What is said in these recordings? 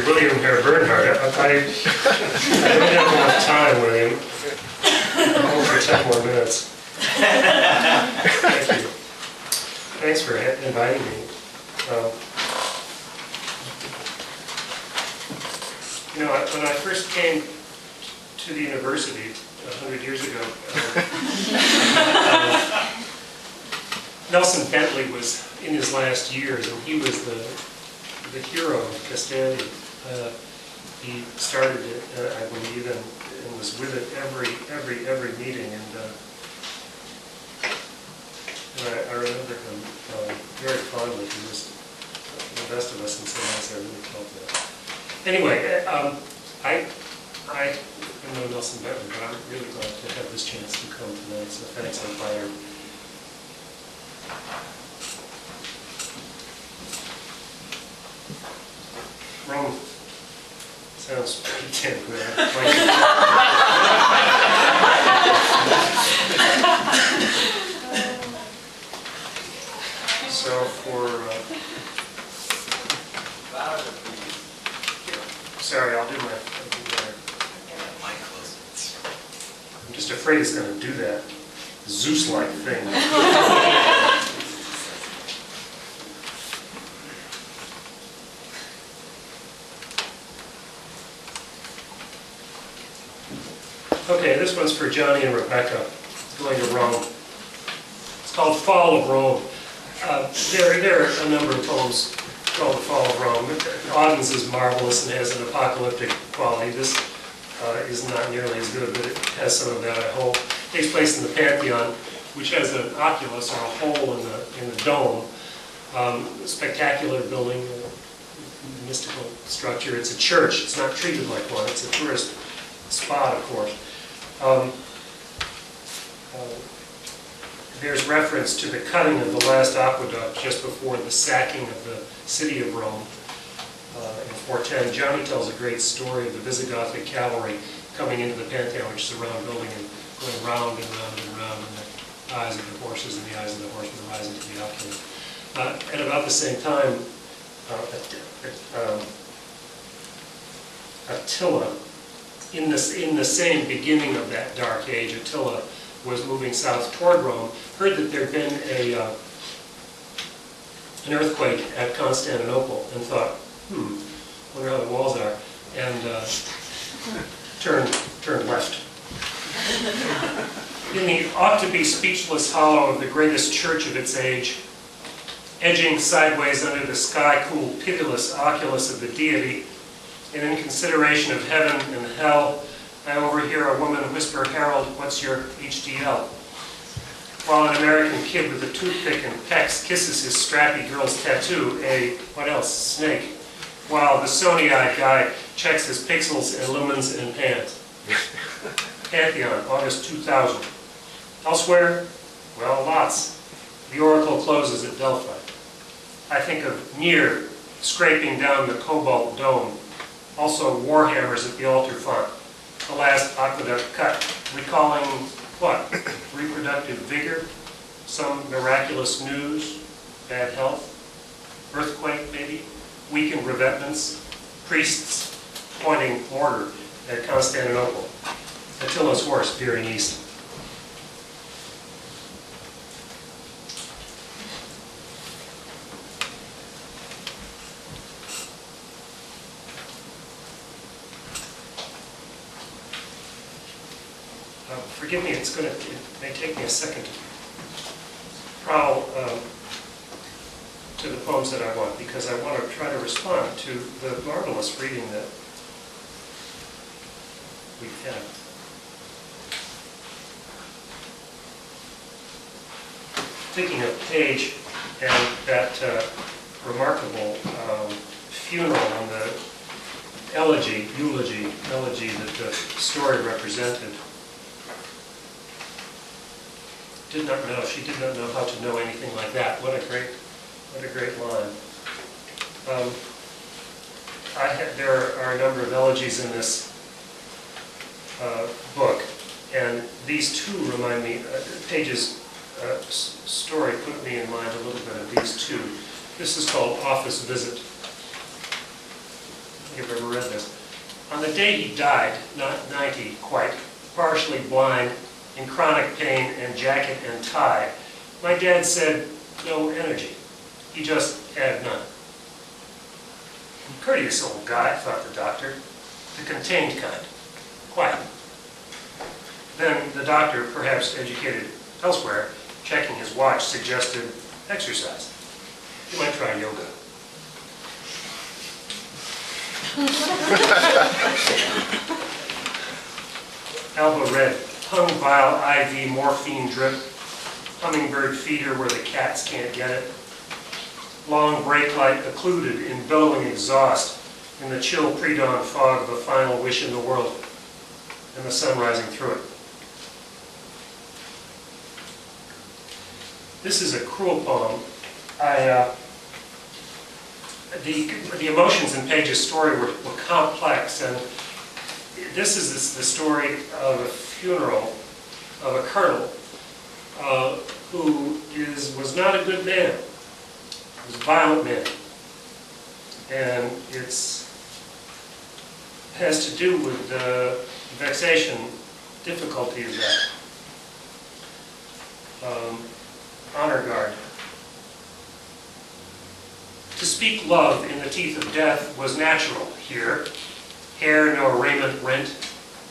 William here, Bernhard. I don't have enough time, William. I'm home for 10 more minutes. Thank you. Thanks for inviting me. You know, when I first came to the university 100 years ago, Nelson Bentley was in his last years, and he was the hero of Castalia. He started it, I believe, and was with it every meeting, and I remember him very fondly. He was the best of us in some ways. I really felt that. Anyway, I know Nelson Bentley, but I'm really glad to have this chance to come tonight. So thanks, I'm fired. Rome sounds pretty damn good. So sorry, I'll do my. I'm just afraid it's going to do that Zeus-like thing. Okay, this one's for Johnny and Rebecca, going to Rome. It's called Fall of Rome. There are a number of poems called The Fall of Rome. Auden's is marvelous and has an apocalyptic quality. This is not nearly as good, but it has some of that, I hope. It takes place in the Pantheon, which has an oculus, or a hole in the dome. A spectacular building, a mystical structure. It's a church. It's not treated like one. It's a tourist spot, of course. There's reference to the cutting of the last aqueduct just before the sacking of the city of Rome in 410. Johnny tells a great story of the Visigothic cavalry coming into the Pantheon, which is a round building, and going round and round and round in the eyes of the horses and the eyes of the horsemen rising to the oculus. At about the same time, Attila, in the same beginning of that dark age, Attila was moving south toward Rome, heard that there had been an earthquake at Constantinople, and thought, wonder how the walls are, and turned left. In the ought-to-be speechless hollow of the greatest church of its age, edging sideways under the sky-cool, pitiless oculus of the deity, and in consideration of heaven and hell, I overhear a woman whisper, "Harold, what's your HDL?" While an American kid with a toothpick and pecs kisses his strappy girl's tattoo, what else, snake, while the Sony-eyed guy checks his pixels and lumens and pans. Pantheon, August 2000. Elsewhere? Well, lots. The oracle closes at Delphi. I think of Nier scraping down the cobalt dome. Also warhammers at the altar font. The last aqueduct cut. Recalling what? Reproductive vigor? Some miraculous news? Bad health? Earthquake, maybe? Weakened revetments? Priests pointing mortar at Constantinople. Attila's horse veering east. Forgive me, it may take me a second to prowl to the poems that I want, because I want to try to respond to the marvelous reading that we've had. Taking a page and that remarkable funeral and the eulogy that the story represented. She did not know how to know anything like that. What a great line. There are a number of elegies in this book, and these two remind me, Page's story put me in mind a little bit of these two. This is called Office Visit. you've ever read this. On the day he died, not 90 quite, partially blind, in chronic pain and jacket and tie, my dad said, no energy. He just had none. Courteous old guy, thought the doctor. The contained kind. Quiet. Then the doctor, perhaps educated elsewhere, checking his watch, suggested exercise. You might try yoga. Alba read, tongue vial IV morphine drip, hummingbird feeder where the cats can't get it, long brake light occluded in billowing exhaust in the chill pre-dawn fog of a final wish in the world, and the sun rising through it. This is a cruel poem. The emotions in Page's story were complex, and this is the story of a funeral of a colonel who was not a good man. He was a violent man. And it has to do with the vexation, difficulty of that. Honor guard. To speak love in the teeth of death was natural here. Hair nor raiment rent,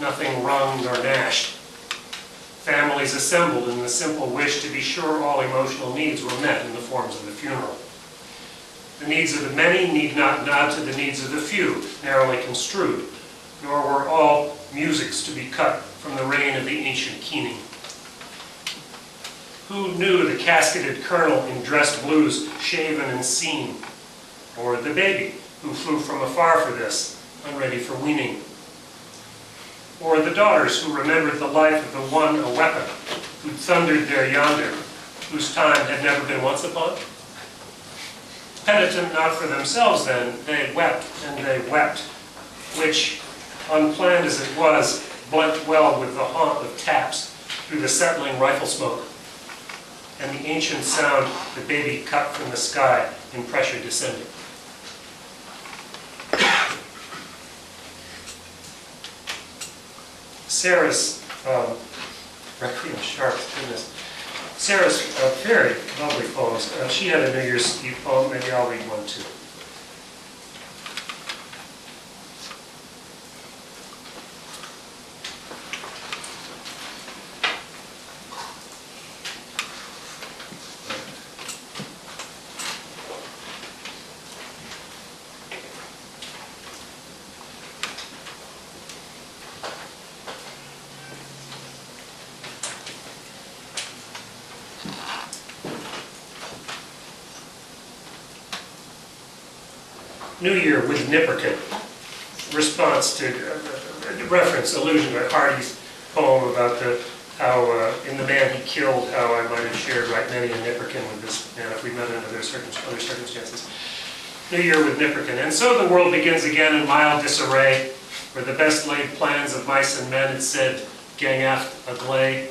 nothing wrung nor gnashed. Families assembled in the simple wish to be sure all emotional needs were met in the forms of the funeral. The needs of the many need not nod to the needs of the few, narrowly construed, nor were all musics to be cut from the reign of the ancient keening. Who knew the casketed colonel in dressed blues, shaven and seen, or the baby who flew from afar for this, unready for weaning, or the daughters who remembered the life of the one a weapon, who thundered there yonder, whose time had never been once upon? Penitent not for themselves then, they wept and they wept, which, unplanned as it was, blent well with the haunt of taps through the settling rifle smoke, and the ancient sound the baby cut from the sky in pressure descending. Sarah's, Requiem Sharp, goodness. Sarah's very lovely poems. She had a New Year's Eve poem, maybe I'll read one too. New Year with Nipperkin. Response to, reference, allusion to Hardy's poem about how in The Man He Killed, how I might have shared right many a Nipperkin with this man if we met under other circumstances. New Year with Nipperkin. And so the world begins again in mild disarray, where the best laid plans of mice and men had said, gang aft a glade.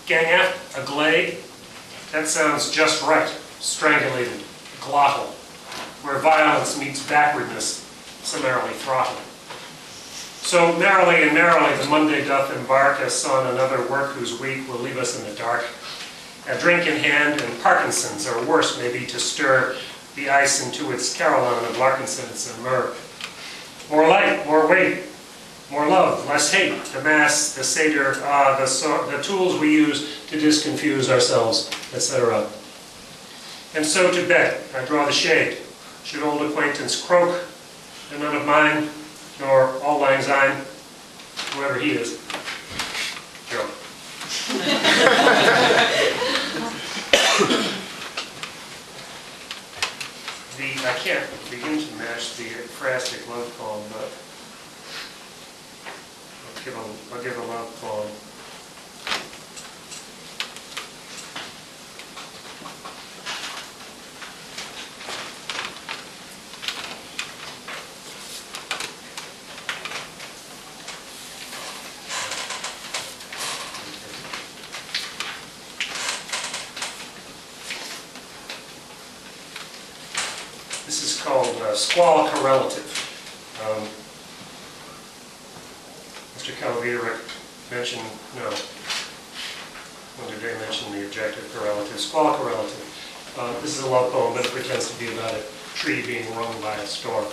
Gang aft a glade? That sounds just right. Strangulated, glottal, where violence meets backwardness, summarily throttled. So merrily and merrily the Monday doth embark us on another work whose week will leave us in the dark. A drink in hand and Parkinson's, or worse maybe, to stir the ice into its carillon of larkinsons and myrrh. More light, more weight, more love, less hate, the mass, the seder, the tools we use to disconfuse ourselves, etc. And so to bed, I draw the shade. Should old acquaintance croak, and none of mine, nor all lang syne, whoever he is. Joe. I can't begin to match the ekphrastic love poem, but I'll give a love poem. This is called Squall Correlative. Mr. Calavita mentioned, no, when did they mention the objective correlative, squall correlative? This is a love poem, but it pretends to be about a tree being wrung by a storm.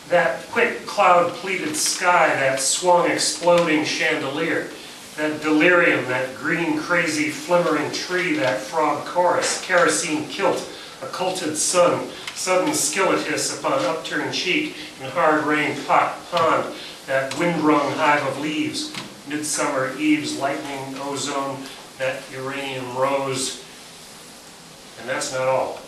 That quick cloud-pleated sky, that swung exploding chandelier, that delirium, that green crazy flimmering tree, that frog chorus, kerosene kilt, occulted sun, sudden skillet hiss upon upturned cheek and hard rain pond, that wind-wrung hive of leaves, midsummer eves, lightning ozone, that uranium rose, and that's not all.